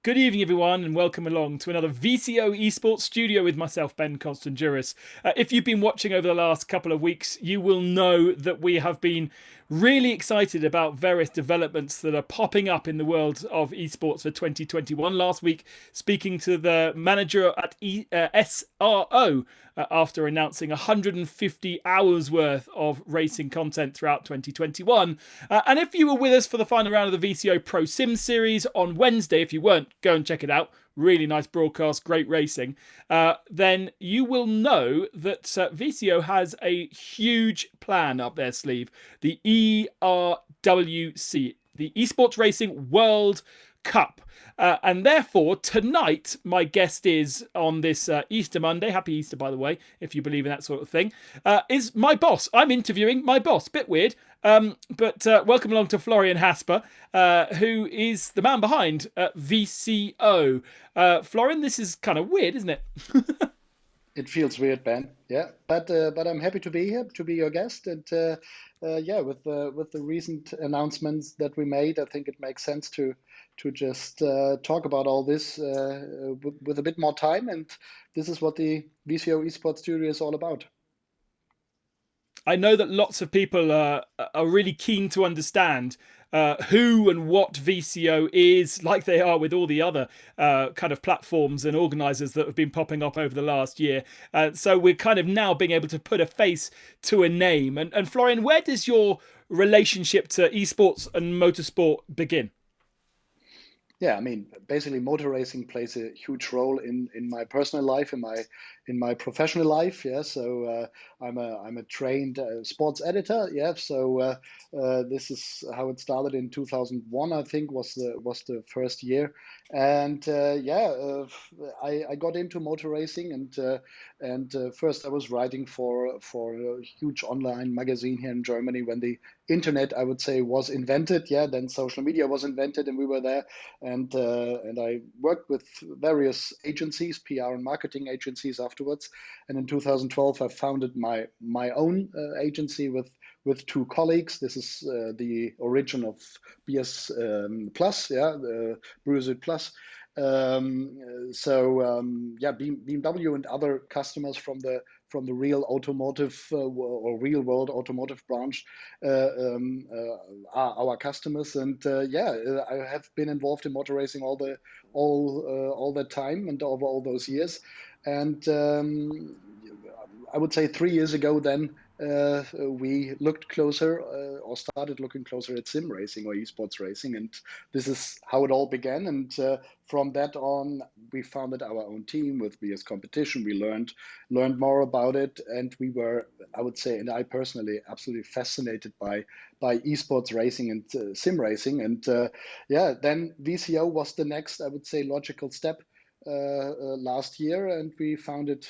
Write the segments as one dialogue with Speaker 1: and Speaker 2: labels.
Speaker 1: Good evening, everyone, and welcome along to another VCO Esports Studio with myself, Ben Constanduros. If you've been watching over the last couple of weeks, you will know that we have been really excited about various developments that are popping up in the world of esports for 2021. Last week, speaking to the manager at SRO after announcing 150 hours worth of racing content throughout 2021. And if you were with us for the final round of the VCO ProSIM series on Wednesday, if you weren't, go and check it out. Really nice broadcast, great racing. Then you will know that VCO has a huge plan up their sleeve. The ERWC, the Esports Racing World Cup. And therefore, tonight, my guest is on this Easter Monday. Happy Easter, by the way, if you believe in that sort of thing. Is my boss. I'm interviewing my boss. Bit weird. But welcome along to Florian Haasper, who is the man behind VCO. Florian, this is kind of weird, isn't it?
Speaker 2: It feels weird, Ben. Yeah, but I'm happy to be here, to be your guest, and yeah, with the recent announcements that we made, I think it makes sense to just talk about all this with a bit more time, and this is what the VCO Esports Studio is all about.
Speaker 1: I know that lots of people are really keen to understand who and what VCO is, like they are with all the other kind of platforms and organisers that have been popping up over the last year. So we're kind of now being able to put a face to a name. And Florian, where does your relationship to esports and motorsport begin?
Speaker 2: Yeah, I mean, basically, motor racing plays a huge role in my personal life, in my professional life. Yeah, so I'm a trained sports editor. Yeah, so this is how it started in 2001. I think was the first year, and yeah, I got into motor racing, and first I was writing for a huge online magazine here in Germany when the internet, I would say, was invented. Yeah, then social media was invented, and we were there, and I worked with various agencies, PR and marketing agencies afterwards. And in 2012, I founded my own agency with two colleagues. This is the origin of BS Plus, yeah, the BrewSuit Plus. Yeah, BMW and other customers from the real automotive or real world automotive branch are our customers. And yeah, I have been involved in motor racing all the time and over all those years. And I would say 3 years ago, then we looked closer or started looking closer at sim racing or esports racing, and this is how it all began. And from that on, we founded our own team with BS Competition. We learned more about it, and we were, I would say, and I personally, absolutely fascinated by esports racing and sim racing. And yeah, then VCO was the next, I would say, logical step last year, and we founded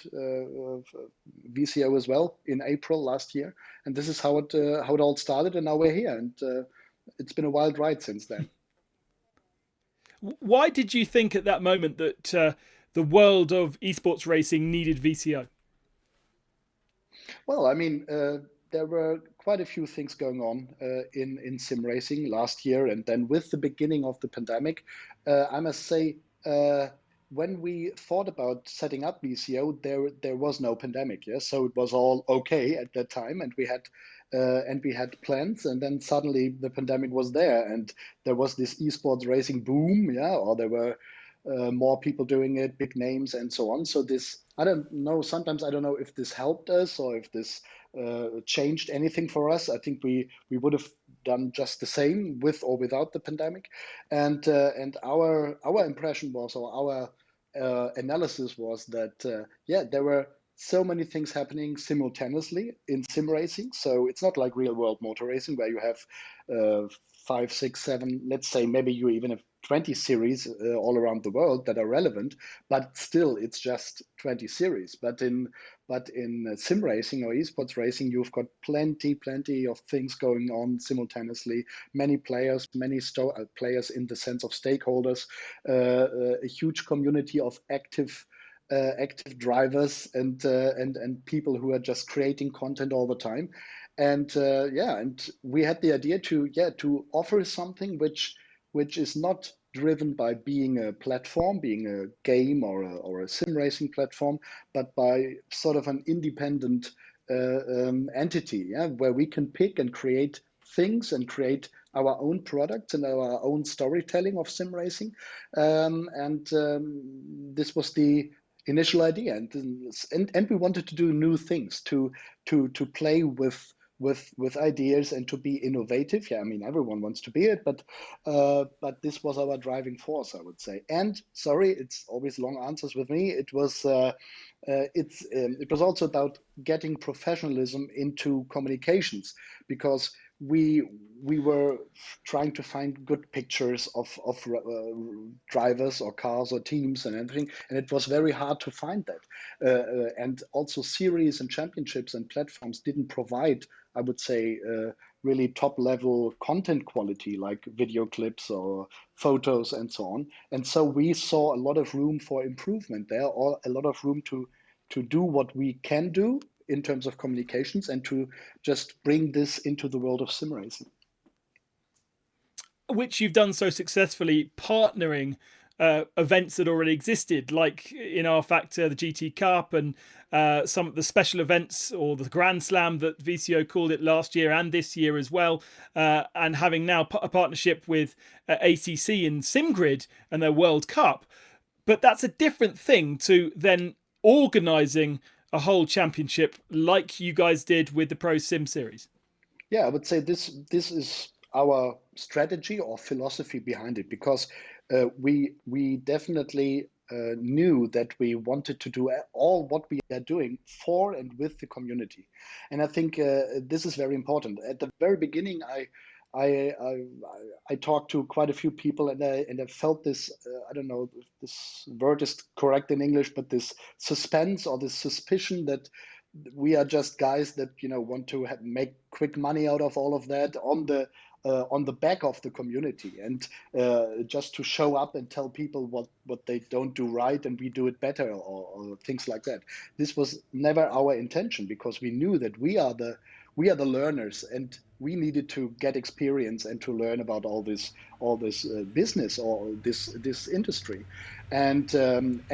Speaker 2: VCO as well in April last year. And this is how it all started, and now we're here, and it's been a wild ride since then.
Speaker 1: Why did you think at that moment that the world of esports racing needed VCO?
Speaker 2: Well, I mean, there were quite a few things going on in sim racing last year, and then with the beginning of the pandemic, I must say. When we thought about setting up VCO, there was no pandemic, yeah, so it was all okay at that time, and we had plans, and then suddenly the pandemic was there, and there was this esports racing boom, yeah, or there were more people doing it, big names, and so on. So this, I don't know. Sometimes I don't know if this helped us or if this changed anything for us. I think we would have done just the same with or without the pandemic, and our impression was, or our analysis was that yeah, there were so many things happening simultaneously in sim racing. So it's not like real world motor racing where you have five, six, seven, let's say maybe you even have 20 series all around the world that are relevant, but still it's just 20 series. But in sim racing or esports racing, you've got plenty of things going on simultaneously. Many players, players in the sense of stakeholders, a huge community of active drivers and people who are just creating content all the time. And yeah, and we had the idea to offer something which is not driven by being a platform, being a game or a sim racing platform, but by sort of an independent entity, yeah, where we can pick and create things and create our own products and our own storytelling of sim racing. And this was the initial idea, and we wanted to do new things to play with ideas and to be innovative. Yeah, I mean everyone wants to be it, but this was our driving force, I would say. And sorry, it's always long answers with me. It was also about getting professionalism into communications, because we were trying to find good pictures of drivers or cars or teams and everything, and it was very hard to find that. And also, series and championships and platforms didn't provide, I would say, really top level content quality like video clips or photos and so on. And so we saw a lot of room for improvement there, or a lot of room to do what we can do in terms of communications and to just bring this into the world of sim racing.
Speaker 1: Which you've done so successfully, partnering events that already existed, like in our factor, the GT Cup, and some of the special events or the Grand Slam that VCO called it last year and this year as well, and having now a partnership with ACC and SimGrid and their World Cup. But that's a different thing to then organising a whole championship like you guys did with the Pro Sim series.
Speaker 2: Yeah, I would say this is our strategy or philosophy behind it, because we definitely knew that we wanted to do all what we are doing for and with the community. And I think this is very important. At the very beginning, I, I, I talked to quite a few people, and I felt this, I don't know if this word is correct in English, but this suspense or this suspicion that we are just guys that want to make quick money out of all of that on the back of the community, and just to show up and tell people what they don't do right and we do it better, or things like that. This was never our intention, because we knew that we are the learners, and we needed to get experience and to learn about all this business or this industry, and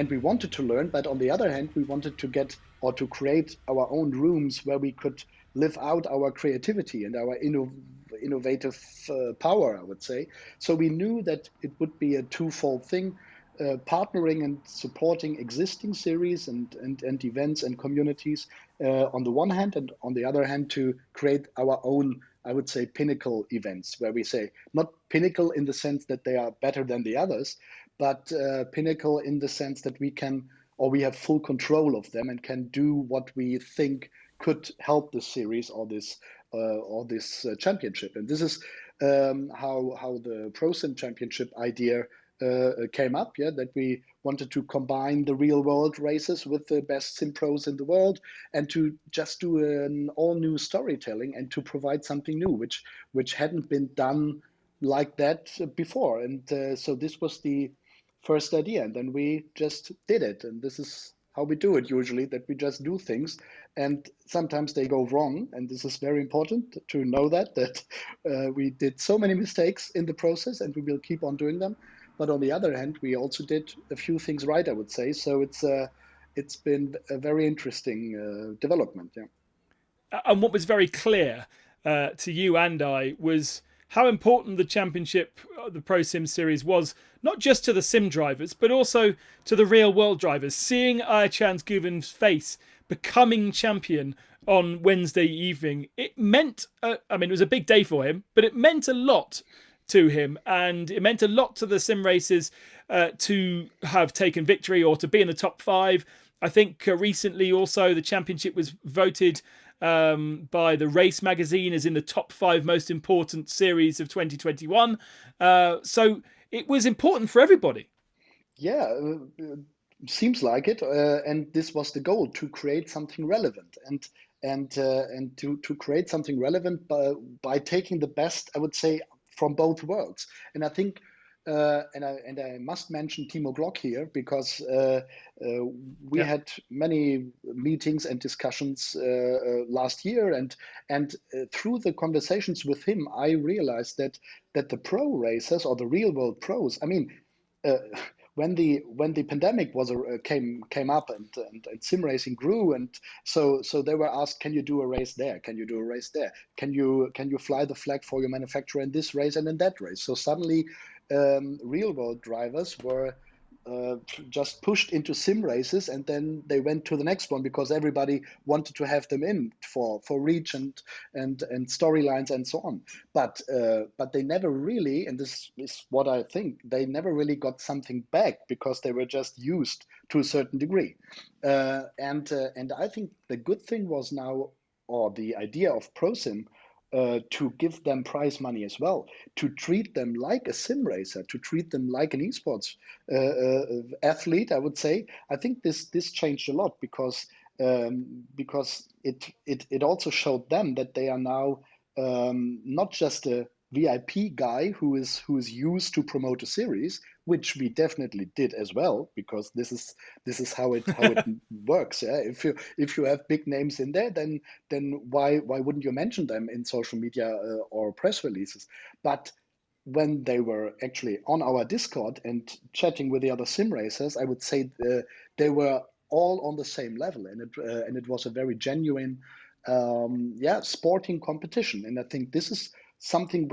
Speaker 2: we wanted to learn. But on the other hand, we wanted to get or to create our own rooms where we could live out our creativity and our innovative power, I would say. So we knew that it would be a twofold thing: partnering and supporting existing series and events and communities on the one hand, and on the other hand, to create our own, I would say, pinnacle events, where we say not pinnacle in the sense that they are better than the others, but pinnacle in the sense that we can, or we have full control of them and can do what we think could help the series or this championship. And this is how the ProSim Championship idea came up. Yeah, that we wanted to combine the real world races with the best sim pros in the world, and to just do an all new storytelling and to provide something new, which hadn't been done like that before. And so this was the first idea, and then we just did it. And this is how we do it usually, that we just do things, and sometimes they go wrong. And this is very important to know that we did so many mistakes in the process, and we will keep on doing them. But on the other hand, we also did a few things right, I would say. So it's been a very interesting development. Yeah.
Speaker 1: And what was very clear to you and I was how important the championship, the Pro Sim series, was not just to the sim drivers, but also to the real world drivers. Seeing Ayachan's Guven's face becoming champion on Wednesday evening, it meant, I mean, it was a big day for him, but it meant a lot to him, and it meant a lot to the sim races to have taken victory or to be in the top five. I think recently also the championship was voted by the Race magazine as in the top five most important series of 2021. So it was important for everybody.
Speaker 2: Yeah, seems like it. And this was the goal: to create something relevant, and to create something relevant by taking the best, I would say, from both worlds. And I think and I must mention Timo Glock here because we
Speaker 1: Yeah.
Speaker 2: had many meetings and discussions last year, and through the conversations with him, I realized that the pro racers or the real world pros, I mean. Uh, when the pandemic came up and sim racing grew, and so they were asked, can you do a race there, can you do a race there, can you fly the flag for your manufacturer in this race and in that race? So suddenly real world drivers were uh, just pushed into sim races, and then they went to the next one because everybody wanted to have them in for reach and storylines and so on. But they never really, and this is what I think, they never really got something back because they were just used to a certain degree. And I think the good thing was now, or the idea of ProSim, to give them prize money as well, to treat them like a sim racer, to treat them like an esports athlete, I would say. I think this changed a lot because it also showed them that they are now not just a VIP guy who is used to promote a series, which we definitely did as well, because this is how it works. Yeah, if you have big names in there, then why wouldn't you mention them in social media or press releases? But when they were actually on our Discord and chatting with the other sim racers, I would say they were all on the same level, and it was a very genuine, yeah, sporting competition. And I think this is something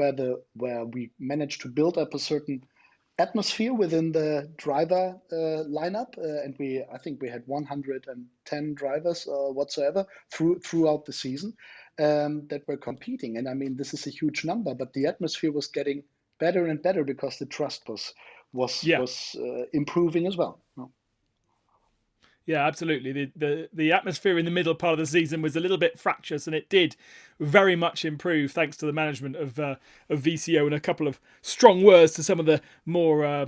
Speaker 2: where we managed to build up a certain atmosphere within the driver lineup, and I think we had 110 drivers whatsoever throughout the season that were competing. And I mean, this is a huge number, but the atmosphere was getting better and better because the trust was
Speaker 1: Yeah.
Speaker 2: was improving as well.
Speaker 1: Yeah, absolutely. The atmosphere in the middle part of the season was a little bit fractious, and it did very much improve thanks to the management of VCO and a couple of strong words to some of the more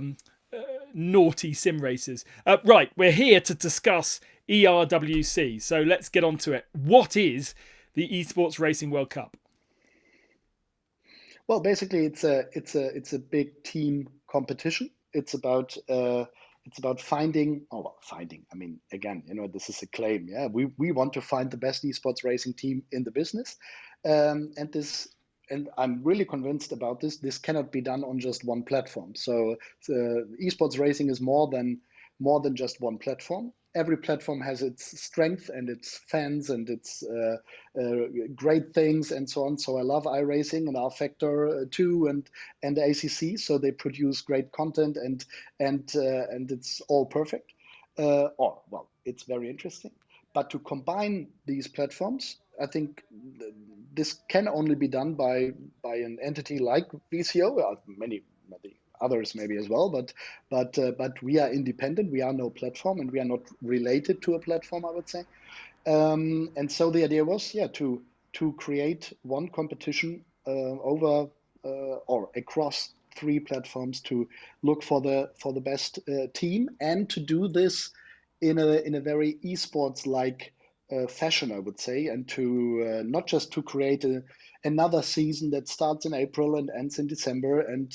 Speaker 1: naughty sim racers. Right, we're here to discuss ERWC, so let's get on to it. What is the Esports Racing World Cup?
Speaker 2: Well, basically, it's a big team competition. It's about finding. Oh, well, finding. I mean, again, this is a claim. Yeah, we want to find the best esports racing team in the business, and I'm really convinced about this. This cannot be done on just one platform. So, esports racing is more than just one platform. Every platform has its strength and its fans and its great things and so on. So I love iRacing and R Factor too, and ACC. So they produce great content, and it's all perfect. Or well, it's very interesting. But to combine these platforms, I think this can only be done by an entity like VCO. Many others maybe as well, but we are independent. We are no platform, and we are not related to a platform, I would say. And so the idea was, yeah, to create one competition over or across three platforms to look for the best team, and to do this in a very esports like fashion, I would say, and to not just to create another season that starts in April and ends in December, and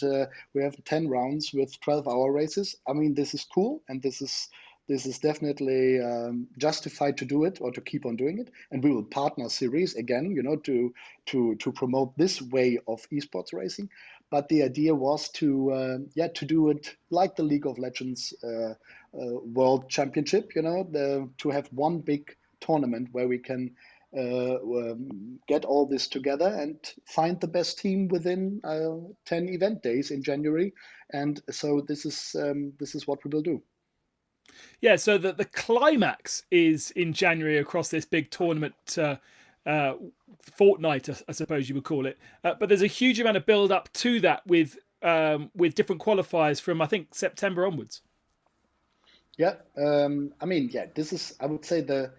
Speaker 2: we have 10 rounds with 12-hour races. I mean, this is cool, and this is definitely justified to do it or to keep on doing it. And we will partner series again, to promote this way of esports racing. But the idea was to do it like the League of Legends World Championship, to have one big tournament where we can get all this together and find the best team within 10 event days in January. And so this is what we will do.
Speaker 1: Yeah, so the climax is in January across this big tournament uh, fortnight, I suppose you would call it. But there's a huge amount of build up to that with different qualifiers from I think September onwards.
Speaker 2: Yeah, I mean, yeah, this is, I would say, the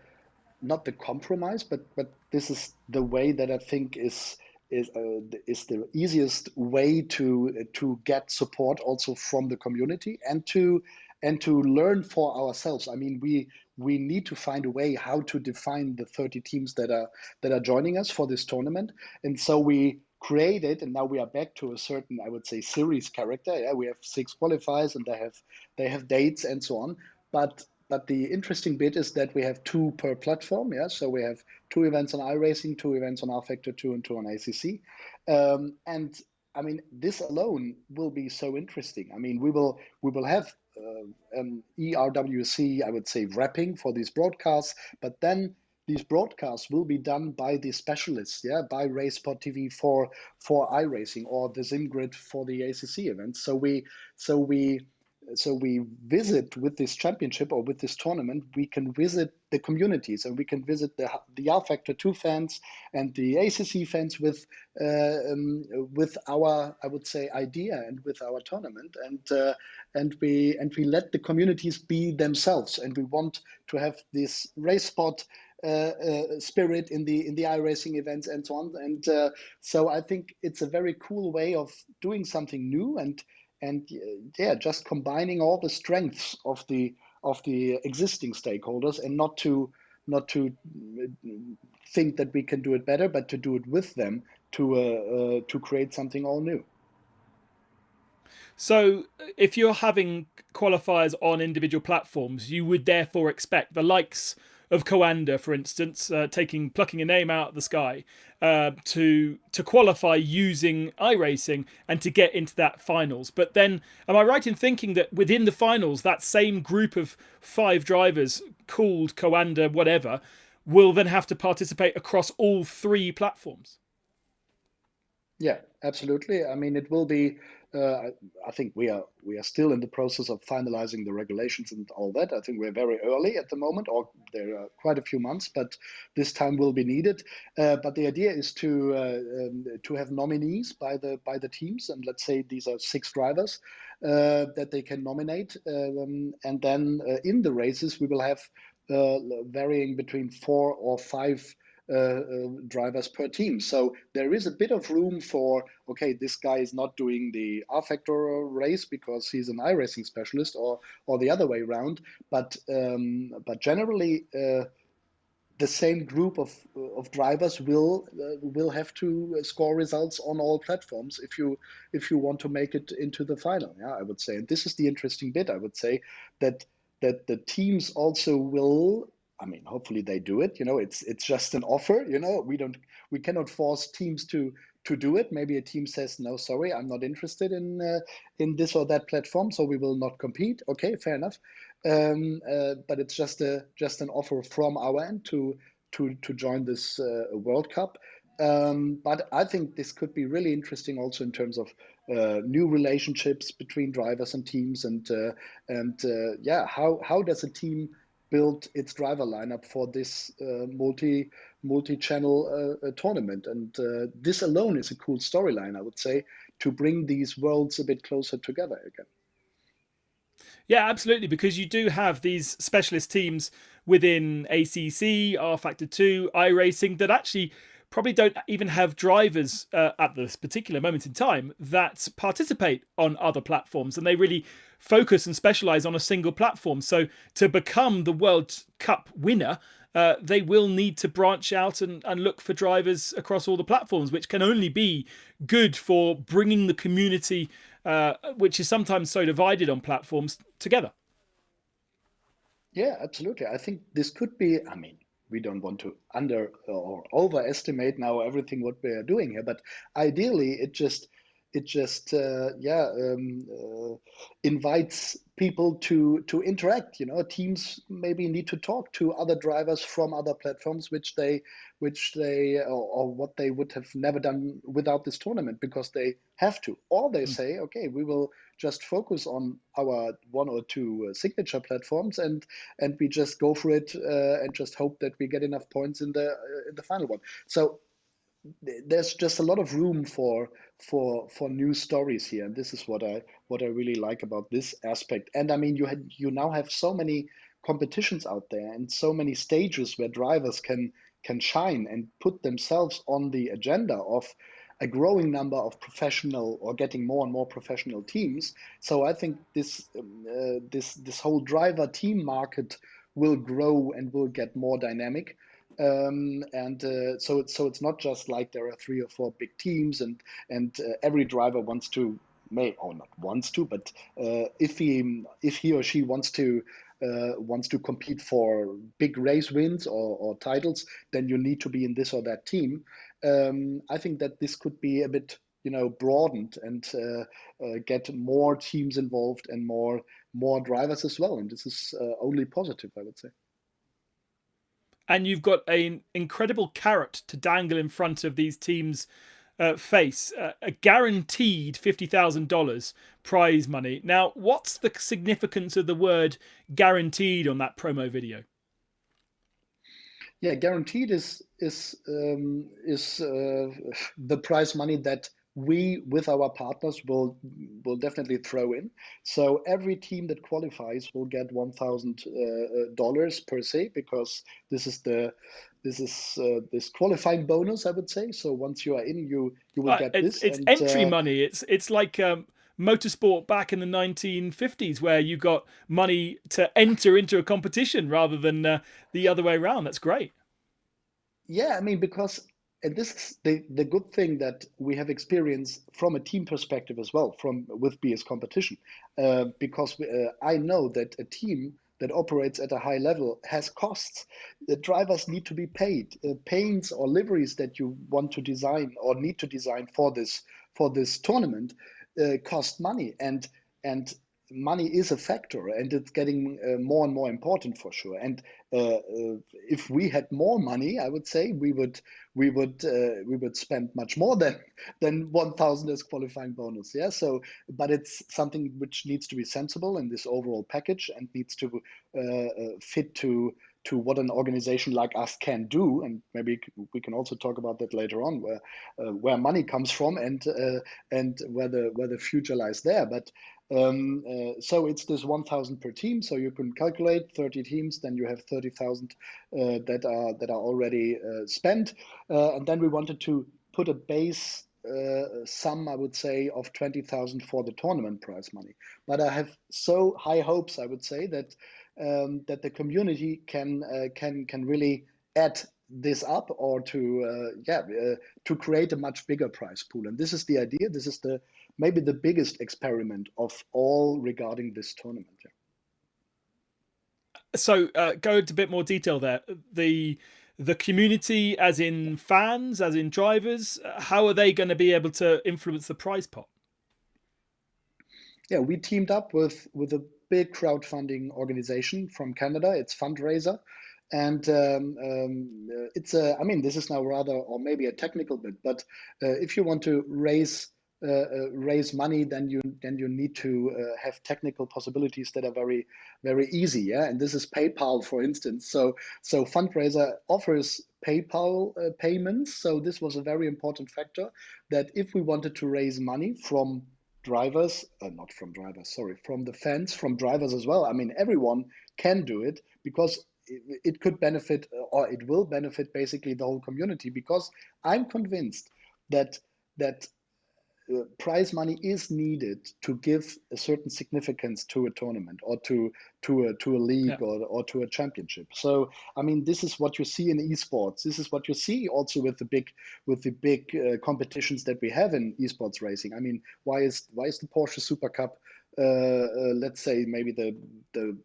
Speaker 2: not the compromise, but this is the way that I think is the easiest way to get support also from the community, and to learn for ourselves. I mean, we need to find a way how to define the 30 teams that are joining us for this tournament, and so created, and now we are back to a certain, I would say, series character. Yeah, we have 6 qualifiers, and they have dates and so on. But the interesting bit is that we have 2 per platform. Yeah, so we have 2 events on iRacing, 2 events on rFactor 2, and 2 on ACC. And I mean, this alone will be so interesting. I mean, we will have an ERWC, I would say, wrapping for these broadcasts, but then these broadcasts will be done by the specialists, yeah, by RaceSport TV for iRacing, or the SimGrid for the ACC events. So we so we visit with this championship, or with this tournament, we can visit the communities, and we can visit the R Factor 2 fans and the ACC fans with our, I would say, idea, and with our tournament, and we let the communities be themselves, and we want to have this race spot spirit in the iRacing events and so on. And so I think it's a very cool way of doing something new, and yeah, just combining all the strengths of the existing stakeholders, and not to think that we can do it better, but to do it with them, to create something all new.
Speaker 1: So, if you're having qualifiers on individual platforms, you would therefore expect the likes of Coanda, for instance, plucking a name out of the sky, to qualify using iRacing and to get into that finals. But then, am I right in thinking that within the finals, that same group of 5 drivers called Coanda, whatever, will then have to participate across all 3 platforms?
Speaker 2: Yeah, absolutely. I mean, it will be. I think we are still in the process of finalizing the regulations and all that. I think we're very early at the moment, or there are quite a few months, but this time will be needed. But the idea is to have nominees by the teams, and let's say these are 6 drivers that they can nominate, and then in the races we will have varying between 4 or 5 drivers per team. So there is a bit of room for, okay, this guy is not doing the R Factor race because he's an iRacing specialist, or the other way around. But generally, the same group of drivers will have to score results on all platforms if you want to make it into the final. Yeah, I would say, and this is the interesting bit. I would say that the teams also will. I mean, hopefully they do it. It's just an offer. We cannot force teams to do it. Maybe a team says, no, sorry, I'm not interested in this or that platform, so we will not compete. Okay, fair enough. But it's just an offer from our end to join this World Cup. But I think this could be really interesting also in terms of new relationships between drivers and teams, and how does a team build its driver lineup for this multi-channel tournament? And this alone is a cool storyline, I would say, to bring these worlds a bit closer together again.
Speaker 1: Yeah, absolutely, because you do have these specialist teams within ACC, R Factor 2, iRacing that actually probably don't even have drivers at this particular moment in time that participate on other platforms, and they really focus and specialize on a single platform. So to become the World Cup winner, they will need to branch out and look for drivers across all the platforms, which can only be good for bringing the community, which is sometimes so divided on platforms, together.
Speaker 2: Yeah, absolutely. I think this could be, I mean, we don't want to under or overestimate now everything what we are doing here, but ideally it just invites people to interact. Teams maybe need to talk to other drivers from other platforms, which they or what they would have never done without this tournament, because they have to, or they say, okay, we will just focus on our 1 or 2 signature platforms, and we just go for it, and just hope that we get enough points in the final one. So there's just a lot of room for new stories here, and this is what I really like about this aspect. And I mean, you now have so many competitions out there, and so many stages where drivers can shine and put themselves on the agenda of a growing number of professional, or getting more and more professional teams. So I think this whole driver team market will grow and will get more dynamic. So it's not just like there are 3 or 4 big teams, and every driver wants to, may or not wants to, but if he or she wants to compete for big race wins or titles, then you need to be in this or that team. I think that this could be a bit, broadened, and get more teams involved and more drivers as well. And this is only positive, I would say.
Speaker 1: And you've got an incredible carrot to dangle in front of these teams' face, a guaranteed $50,000 prize money. Now, what's the significance of the word guaranteed on that promo video?
Speaker 2: Yeah, guaranteed is the prize money that we, with our partners, will definitely throw in. So every team that qualifies will get $1,000 per se, because this qualifying bonus, I would say. So once you are in, you will get
Speaker 1: It's
Speaker 2: this,
Speaker 1: it's
Speaker 2: and
Speaker 1: entry money. It's like motorsport back in the 1950s, where you got money to enter into a competition rather than the other way around. That's great.
Speaker 2: yeah, I mean, because, and this is the good thing that we have experienced from a team perspective as well, from with BS competition, because I know that a team that operates at a high level has costs. The drivers need to be paid. Paints or liveries that you want to design or need to design for this tournament cost money, and money is a factor, and it's getting more and more important for sure. And if we had more money, I would say we would spend much more than 1,000 as qualifying bonus. Yeah. So, but it's something which needs to be sensible in this overall package, and needs to fit to what an organization like us can do. And maybe we can also talk about that later on, where money comes from, and where the future lies there. But so it's this 1,000 per team. So you can calculate 30 teams, then you have 30,000 that are already spent. And then we wanted to put a base sum, I would say, of 20,000 for the tournament prize money. But I have so high hopes, I would say, that the community can really add this up, or to create a much bigger prize pool. And this is the idea. This is the maybe the biggest experiment of all regarding this tournament. Yeah.
Speaker 1: So go into a bit more detail there. The community, as in fans, as in drivers, how are they going to be able to influence the prize pot?
Speaker 2: Yeah, we teamed up with a big crowdfunding organization from Canada. It's Fundraiser, and it's a. I mean, this is now rather, or maybe a technical bit, but if you want to raise money, then you need to have technical possibilities that are very easy. Yeah, and this is PayPal, for instance. So Fundraiser offers PayPal payments. So this was a very important factor, that if we wanted to raise money from drivers, not from drivers, sorry, from the fans, from drivers as well. I mean, everyone can do it, because it could benefit, or it will benefit, basically the whole community. Because I'm convinced that that prize money is needed to give a certain significance to a tournament, or to a
Speaker 1: Yeah.
Speaker 2: league, or to a championship. So I mean, this is what you see in esports. This is what you see also with the big competitions that we have in esports racing. I mean, why is the Porsche Super Cup, let's say, maybe the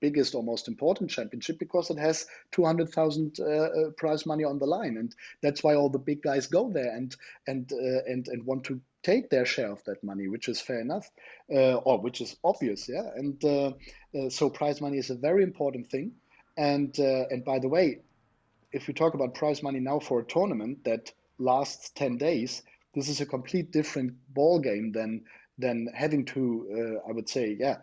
Speaker 2: biggest or most important championship? Because it has 200,000 prize money on the line, and that's why all the big guys go there, and want to take their share of that money, which is fair enough, or which is obvious. Yeah. And so prize money is a very important thing. And by the way, if we talk about prize money now for a tournament that lasts 10 days, this is a complete different ball game than having to, I would say, yeah,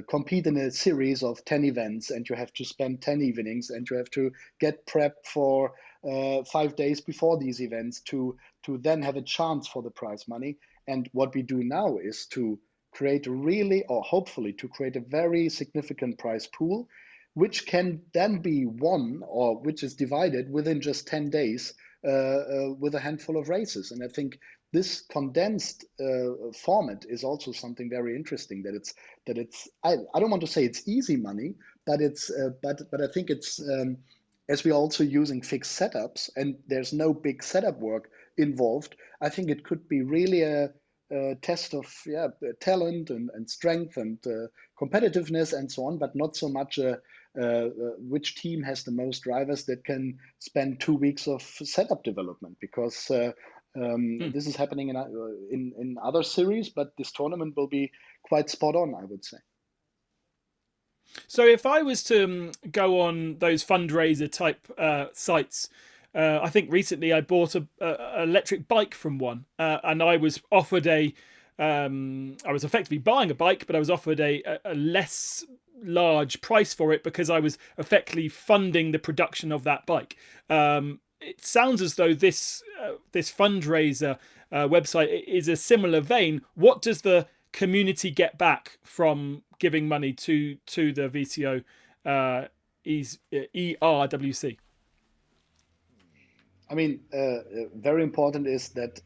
Speaker 2: compete in a series of 10 events, and you have to spend 10 evenings, and you have to get prepped for 5 days before these events to then have a chance for the prize money. And what we do now is to create a really, or hopefully to create a very significant prize pool, which can then be won, or which is divided within just 10 days with a handful of races. And I think this condensed format is also something very interesting, I don't want to say it's easy money, but it's but I think as we're also using fixed setups and there's no big setup work involved, I think it could be really a test of talent and strength and competitiveness and so on, but not so much which team has the most drivers that can spend 2 weeks of setup development, because this is happening in other series, but this tournament will be quite spot on, I would say.
Speaker 1: So if I was to go on those fundraiser type sites, I think recently I bought a electric bike from one, and I was offered I was effectively buying a bike, but I was offered a less large price for it because I was effectively funding the production of that bike. It sounds as though this fundraiser website is a similar vein. What does the community get back from giving money to the VCO ERWC?
Speaker 2: I mean, very important is that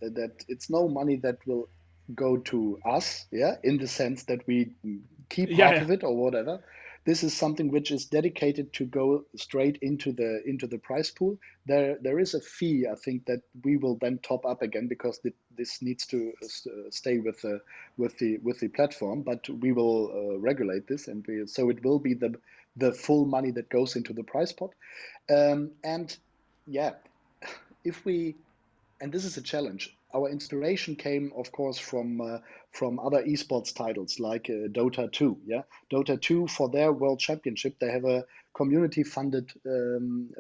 Speaker 2: it's no money that will go to us, yeah, in the sense that we keep
Speaker 1: Yeah,
Speaker 2: half
Speaker 1: yeah.
Speaker 2: of it or whatever. This is something which is dedicated to go straight into the prize pool. There is a fee, I think, that we will then top up again, because this needs to stay with the platform. But we will regulate this, and so it will be the full money that goes into the prize pot. And yeah, if we and this is a challenge. Our inspiration came, of course, from other esports titles like Dota 2. Yeah, Dota 2, for their World Championship, they have a community-funded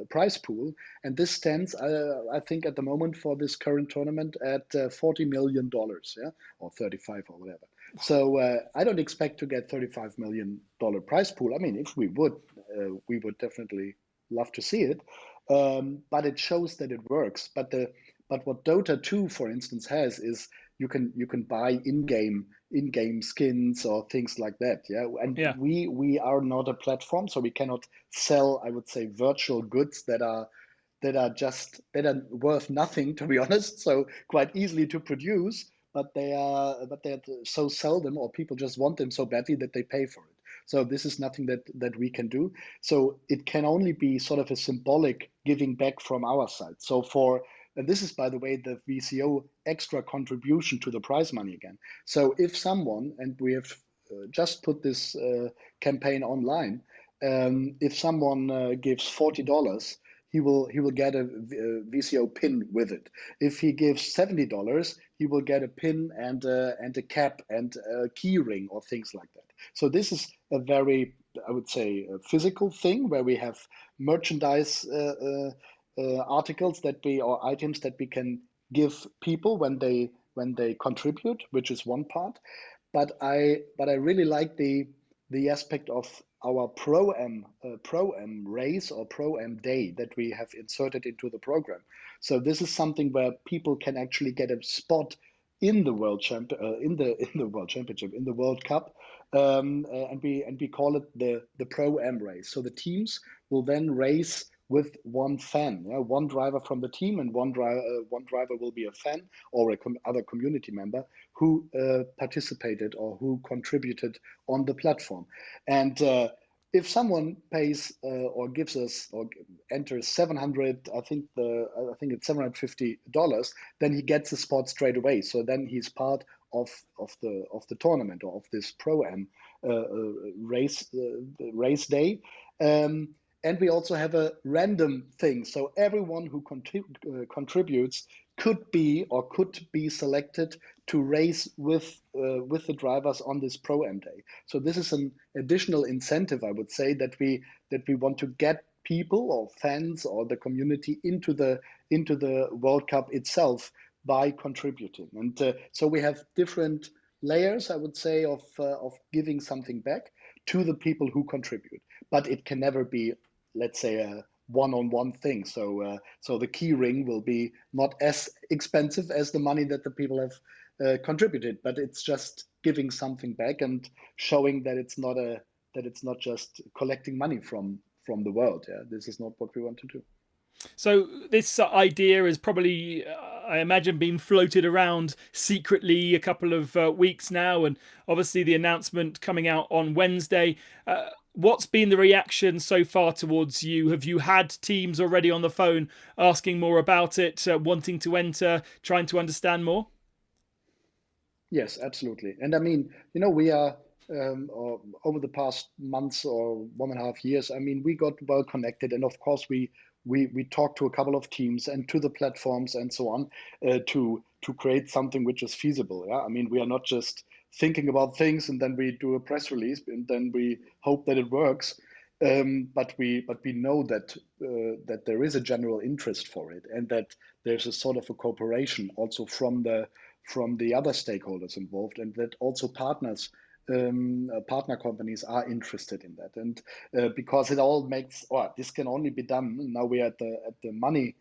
Speaker 2: prize pool, and this stands, I think, at the moment for this current tournament at $40 million, yeah, or 35 or whatever. So I don't expect to get $35 million prize pool. I mean, if we would definitely love to see it, but it shows that it works. But what Dota 2, for instance, has is you can buy in-game skins or things like that. Yeah, and
Speaker 1: Yeah.
Speaker 2: we are not a platform, so we cannot sell, I would say, virtual goods that are worth nothing, to be honest. So quite easily to produce, but they're so seldom, or people just want them so badly that they pay for it. So this is nothing that we can do. So it can only be sort of a symbolic giving back from our side. So and this is, by the way, the VCO extra contribution to the prize money again. So if someone, and we have just put this campaign online, if someone gives $40, he will get a VCO pin with it. If he gives $70, he will get a pin and a cap and a key ring or things like that. So this is a very, I would say, a physical thing where we have merchandise articles or items that we can give people when they contribute, which is one part. But I really like the aspect of our Pro-Am race or Pro-Am day that we have inserted into the program. So this is something where people can actually get a spot in the World Championship, in the World Cup, and we call it the Pro-Am race. So the teams will then race with one fan, yeah? One driver from the team, and one driver will be a fan or other community member who participated or who contributed on the platform. And if someone pays or gives us or enters 700, I think it's $750, then he gets a spot straight away. So then he's part of the tournament or of this Pro-Am race day. And we also have a random thing. So everyone who contributes could be selected to race with the drivers on this Pro-Am day. So this is an additional incentive, I would say, that we want to get people or fans or the community into the World Cup itself by contributing. And so we have different layers, I would say, of giving something back to the people who contribute. But it can never be, let's say, a one-on-one thing. So the key ring will be not as expensive as the money that the people have contributed, but it's just giving something back and showing that it's not just collecting money from the world. Yeah, this is not what we want to do.
Speaker 1: So this idea has probably, I imagine, been floated around secretly a couple of weeks now, and obviously the announcement coming out on Wednesday. What's been the reaction so far towards you? Have you had teams already on the phone asking more about it, wanting to enter, trying to understand more?
Speaker 2: Yes, absolutely. And I mean, we are over the past months or 1.5 years. I mean, we got well connected, and of course, we talked to a couple of teams and to the platforms and so on to create something which is feasible. Yeah, I mean, we are not just thinking about things and then we do a press release and then we hope that it works. But we know that there is a general interest for it, and that there's a sort of a cooperation also from the other stakeholders involved, and that also partner companies are interested in that. And because it all makes, or this can only be done. Now we're at the money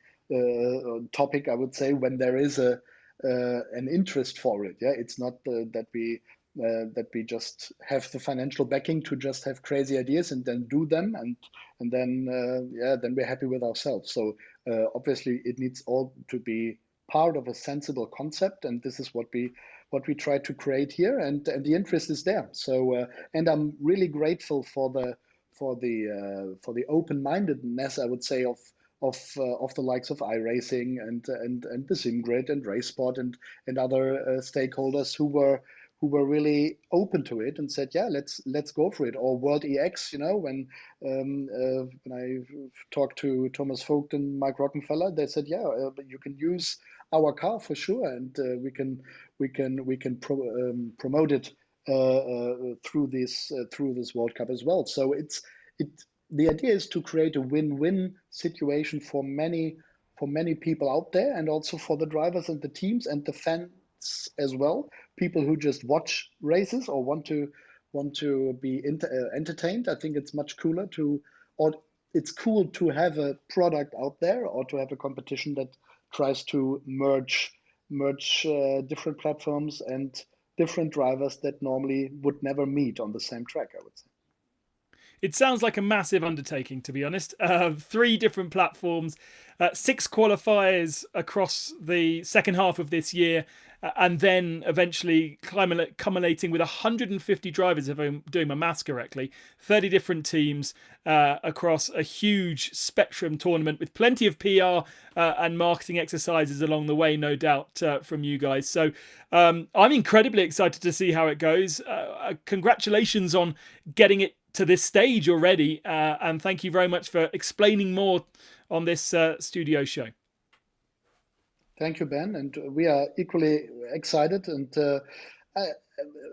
Speaker 2: topic, I would say, when there is an interest for it. Yeah, it's not that we just have the financial backing to just have crazy ideas and then do them, and then we're happy with ourselves. So obviously it needs all to be part of a sensible concept, and this is what we try to create here, and the interest is there. So and I'm really grateful for the open-mindedness, I would say, of the likes of iRacing and the SimGrid and RaceSpot and other stakeholders who were really open to it and said, yeah, let's go for it. Or World EX, when I talked to Thomas Vogt and Mike Rockenfeller, they said, yeah, you can use our car for sure, and we can promote it through this World Cup as well. So it the idea is to create a win-win situation for many people out there, and also for the drivers and the teams and the fans as well. People who just watch races or want to be entertained. I think it's much cooler or it's cool to have a product out there, or to have a competition that tries to merge different platforms and different drivers that normally would never meet on the same track, I would say.
Speaker 1: It sounds like a massive undertaking, to be honest. 3 different platforms, 6 qualifiers across the second half of this year, and then eventually culminating with 150 drivers, if I'm doing my maths correctly, 30 different teams across a huge spectrum tournament with plenty of PR and marketing exercises along the way, no doubt, from you guys. So I'm incredibly excited to see how it goes. Congratulations on getting it to this stage already, and thank you very much for explaining more on this studio show.
Speaker 2: Thank you, Ben, and we are equally excited. And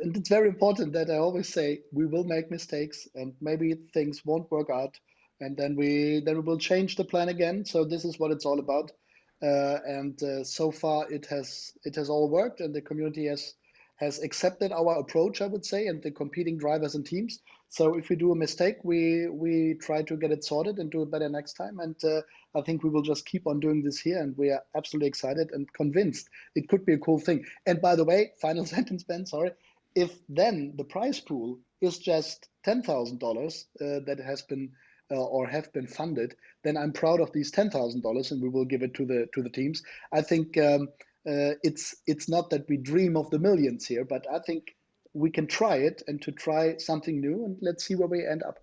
Speaker 2: it's very important that I always say we will make mistakes, and maybe things won't work out, and then we will change the plan again. So this is what it's all about. And so far it has all worked, and the community has accepted our approach, I would say, and the competing drivers and teams. So if we do a mistake, we try to get it sorted and do it better next time. And I think we will just keep on doing this here, and we are absolutely excited and convinced it could be a cool thing. And by the way, final sentence, Ben, sorry. If then the prize pool is just $10,000 that has been or have been funded, then I'm proud of these $10,000, and we will give it to the teams. I think it's not that we dream of the millions here, but I think we can try it, and to try something new, and let's see where we end up.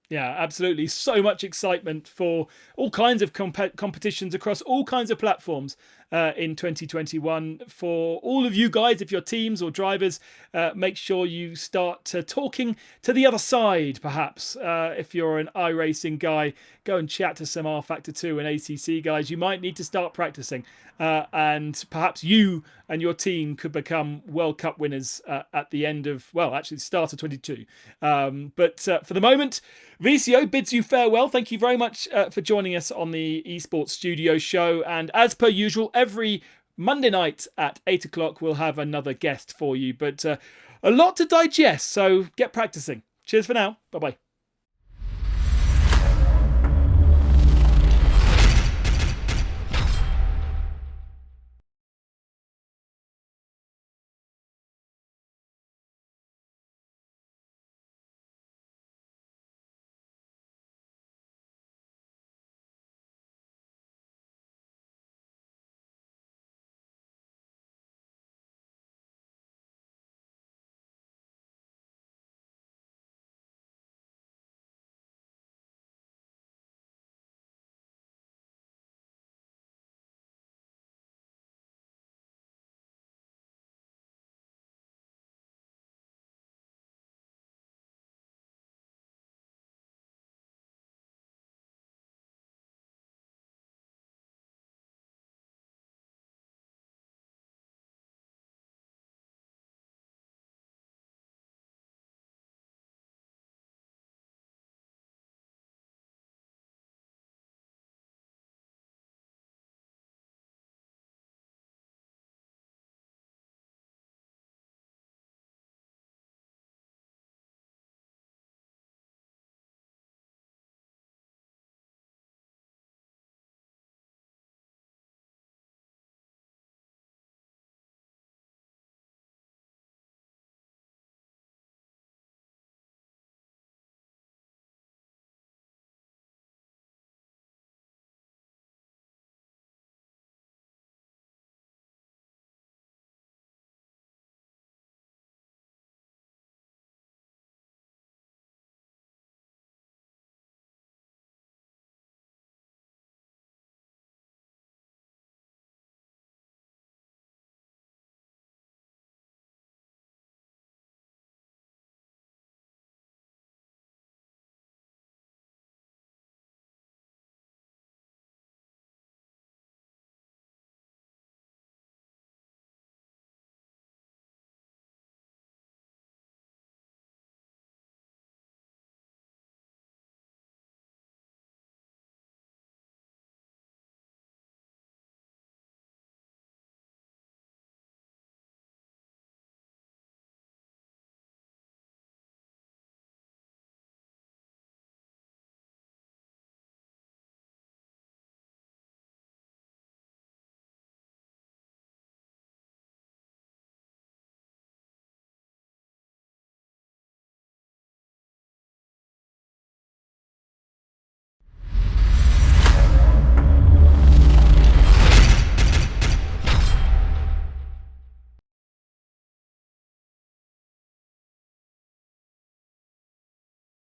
Speaker 1: Yeah, absolutely. So much excitement for all kinds of competitions across all kinds of platforms in 2021. For all of you guys, if you're teams or drivers, make sure you start talking to the other side, perhaps. If you're an iRacing guy, go and chat to some R Factor 2 and ACC guys. You might need to start practicing. And perhaps you and your team could become World Cup winners at the end of, well, actually the start of 22. But for the moment, VCO bids you farewell. Thank you very much for joining us on the Esports Studio show. And as per usual, every Monday night at 8 o'clock, we'll have another guest for you. But a lot to digest, so get practicing. Cheers for now. Bye-bye.